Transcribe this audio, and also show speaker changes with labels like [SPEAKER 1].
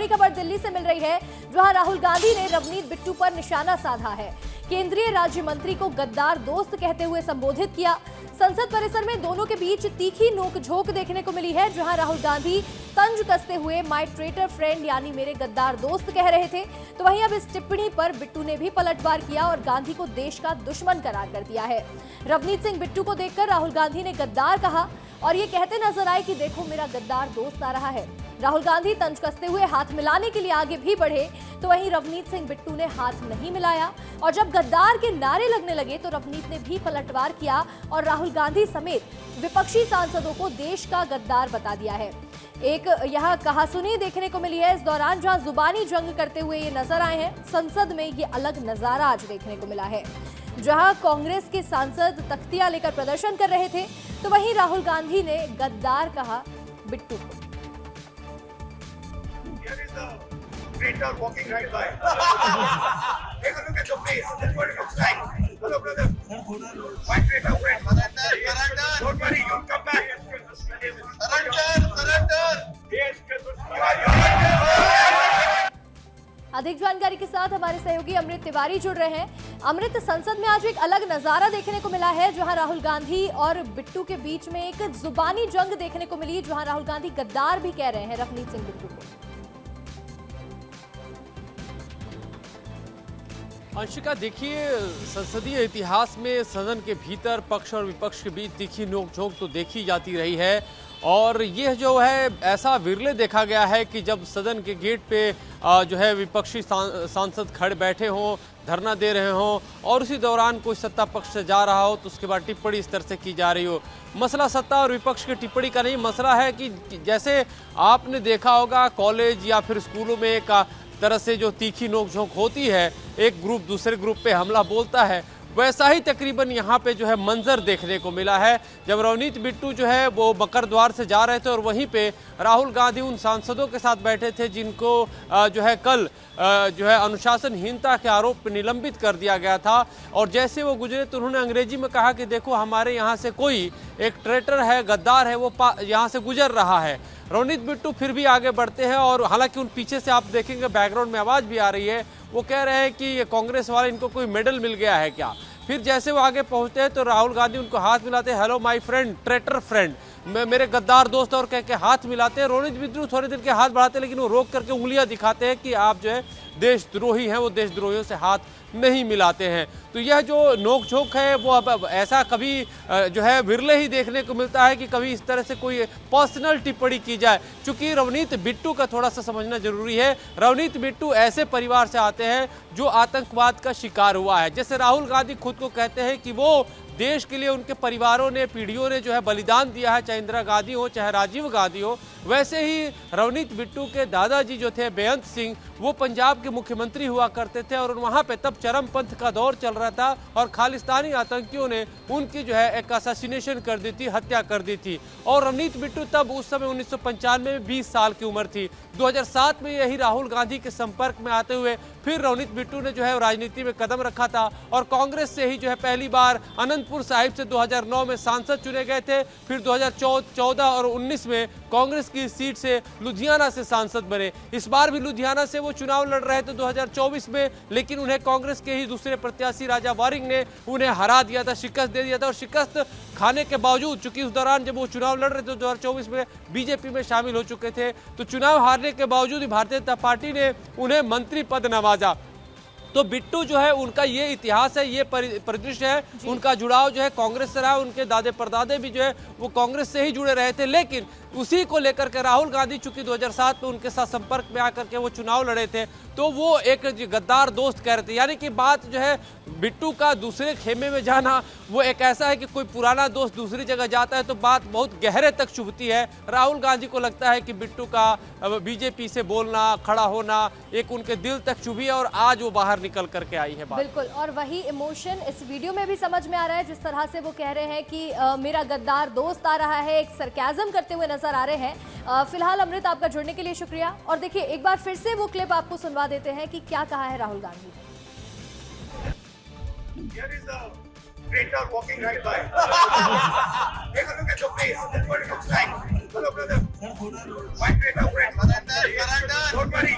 [SPEAKER 1] बड़ी खबर दिल्ली से मिल रही है, जहां राहुल गांधी ने रवनीत बिट्टू पर निशाना साधा है। केंद्रीय राज्य मंत्री को गद्दार दोस्त कहते हुए संबोधित किया। संसद परिसर में दोनों के बीच तीखी नोकझोंक देखने को मिली है, जहां राहुल गांधी तंज कसते हुए माय ट्रेटर फ्रेंड यानी मेरे गद्दार दोस्त कह रहे थे, तो वहीं अब इस टिप्पणी पर बिट्टू ने भी पलटवार किया और गांधी को देश का दुश्मन करार कर दिया है। रवनीत सिंह बिट्टू को देखकर राहुल गांधी ने गद्दार कहा और ये कहते नजर आए कि देखो मेरा गद्दार दोस्त आ रहा है। राहुल गांधी तंज कसते हुए हाथ मिलाने के लिए आगे भी बढ़े, तो वहीं रवनीत सिंह बिट्टू ने हाथ नहीं मिलाया और जब गद्दार के नारे लगने लगे तो रवनीत ने भी पलटवार किया और राहुल गांधी समेत विपक्षी सांसदों को देश का गद्दार बता दिया है। एक यहाँ कहासुनी देखने को मिली है इस दौरान, जहां जुबानी जंग करते हुए ये नजर आए हैं। संसद में ये अलग नजारा आज देखने को मिला है, जहां कांग्रेस के सांसद तख्तियां लेकर प्रदर्शन कर रहे थे, तो वहीं राहुल गांधी ने गद्दार कहा बिट्टू को।
[SPEAKER 2] Traitor walking right by. Take a look at the face. That's what it looks like. Hello, brother. My traitor friend. Surrender. Don't worry, you'll come back. Surrender.
[SPEAKER 1] अधिक जानकारी के साथ हमारे सहयोगी अमृत तिवारी जुड़ रहे हैं। अमृत, संसद में आज एक अलग नजारा देखने को मिला है, जहां राहुल गांधी और बिट्टू के बीच में एक जुबानी जंग देखने को मिली, जहां राहुल गांधी गद्दार भी कह रहे हैं रवनीत सिंह बिट्टू को।
[SPEAKER 3] अंशिका, देखिए, संसदीय इतिहास में सदन के भीतर पक्ष और विपक्ष के बीच तीखी नोकझोंक तो देखी जाती रही है और यह जो है ऐसा विरले देखा गया है कि जब सदन के गेट पे जो है विपक्षी सांसद खड़े बैठे हों, धरना दे रहे हों और उसी दौरान कोई सत्ता पक्ष से जा रहा हो तो उसके बाद टिप्पणी इस तरह से की जा रही हो। मसला सत्ता और विपक्ष की टिप्पणी का नहीं, मसला है कि जैसे आपने देखा होगा कॉलेज या फिर स्कूलों में एक तरह से जो तीखी नोकझोंक होती है, एक ग्रुप दूसरे ग्रुप पे हमला बोलता है, वैसा ही तकरीबन यहाँ पे जो है मंजर देखने को मिला है। जब रवनीत बिट्टू जो है वो बकर द्वार से जा रहे थे और वहीं पे राहुल गांधी उन सांसदों के साथ बैठे थे जिनको जो है कल जो है अनुशासनहीनता के आरोप पर निलंबित कर दिया गया था और जैसे वो गुजरे तो उन्होंने अंग्रेजी में कहा कि देखो हमारे यहाँ से कोई एक ट्रेटर है, गद्दार है, वो यहाँ से गुजर रहा है। रवनीत बिट्टू फिर भी आगे बढ़ते हैं और हालांकि उन पीछे से आप देखेंगे बैकग्राउंड में आवाज़ भी आ रही है, वो कह रहे हैं कि ये कांग्रेस वाले इनको कोई मेडल मिल गया है क्या। फिर जैसे वो आगे पहुंचते हैं तो राहुल गांधी उनको हाथ मिलाते हैं, hello my friend, traitor friend, मेरे गद्दार दोस्त और कह के हाथ मिलाते हैं। रवनीत बिट्टू थोड़ी देर के हाथ बढ़ाते हैं लेकिन वो रोक करके उंगलियां दिखाते हैं कि आप जो है देशद्रोही हैं, वो देशद्रोहियों से हाथ नहीं मिलाते हैं। तो यह जो नोकझोंक है वो अब ऐसा कभी जो है विरले ही देखने को मिलता है कि कभी इस तरह से कोई पर्सनल टिप्पणी की जाए। चूंकि रवनीत बिट्टू का थोड़ा सा समझना जरूरी है, रवनीत बिट्टू ऐसे परिवार से आते हैं जो आतंकवाद का शिकार हुआ है। जैसे राहुल गांधी खुद को कहते हैं कि वो देश के लिए उनके परिवारों ने, पीढ़ियों ने जो है बलिदान दिया है, चाहे इंदिरा गांधी हो चाहे राजीव गांधी हो। वैसे ही रवनीत बिट्टू के दादाजी जो थे बेअंत सिंह, वो पंजाब के मुख्यमंत्री हुआ करते थे और वहाँ पे तब चरमपंथ का दौर चल रहा था और खालिस्तानी आतंकियों ने उनकी जो है एक असैसिनेशन कर दी थी, हत्या कर दी थी। और रवनीत बिट्टू तब उस समय 1995 में 20 साल की उम्र थी। 2007 में यही राहुल गांधी के संपर्क में आते हुए फिर रवनीत बिट्टू ने जो है राजनीति में कदम रखा था और कांग्रेस से ही जो है पहली बार अनंतपुर साहिब से 2009 में सांसद चुने गए थे। फिर 2014 और 19 में कांग्रेस की सीट से लुधियाना से सांसद बने। इस बार भी लुधियाना से वो चुनाव लड़ रहे थे 2024 में, लेकिन उन्हें कांग्रेस के ही दूसरे प्रत्याशी राजा वारिंग ने उन्हें हरा दिया था, शिकस्त दे दिया था। और शिकस्त खाने के बावजूद, चूंकि उस दौरान जब वो चुनाव लड़ रहे थे 2024 में बीजेपी में शामिल हो चुके थे, तो चुनाव हारने के बावजूद भारतीय जनता पार्टी ने उन्हें मंत्री पद नवाजा। तो बिट्टू जो है उनका ये इतिहास है, ये परिदृश्य है, उनका जुड़ाव जो है कांग्रेस से रहा। उनके दादे परदादे भी जो है वो कांग्रेस से ही जुड़े रहे थे, लेकिन उसी को लेकर के राहुल गांधी चूंकि 2007 में उनके साथ संपर्क में आकर के वो चुनाव लड़े थे, तो वो एक गद्दार दोस्त कह रहे थे। यानी कि बात जो है बिट्टू का दूसरे खेमे में जाना वो एक ऐसा है कि कोई पुराना दोस्त दूसरी जगह जाता है तो बात बहुत गहरे तक चुभती है। राहुल गांधी को लगता है कि बिट्टू का बीजेपी से बोलना, खड़ा होना एक उनके दिल तक चुभी है और आज वो बाहर निकल करके आई है बात।
[SPEAKER 1] बिल्कुल, और वही इमोशन इस वीडियो में भी समझ में आ रहा है, जिस तरह से वो कह रहे हैं कि मेरा गद्दार दोस्त आ रहा है, एक सरकाज़म करते हुए नजर आ रहे हैं। फिलहाल अमृत, आपका जुड़ने के लिए शुक्रिया। और देखिए एक बार फिर से वो क्लिप आपको सुनवा देते हैं कि क्या कहा है राहुल गांधी ने।
[SPEAKER 2] Here is the traitor walking right by. Take a look at the face. That's what it looks like. Hello, brother. My traitor friend. Surrender. Don't worry,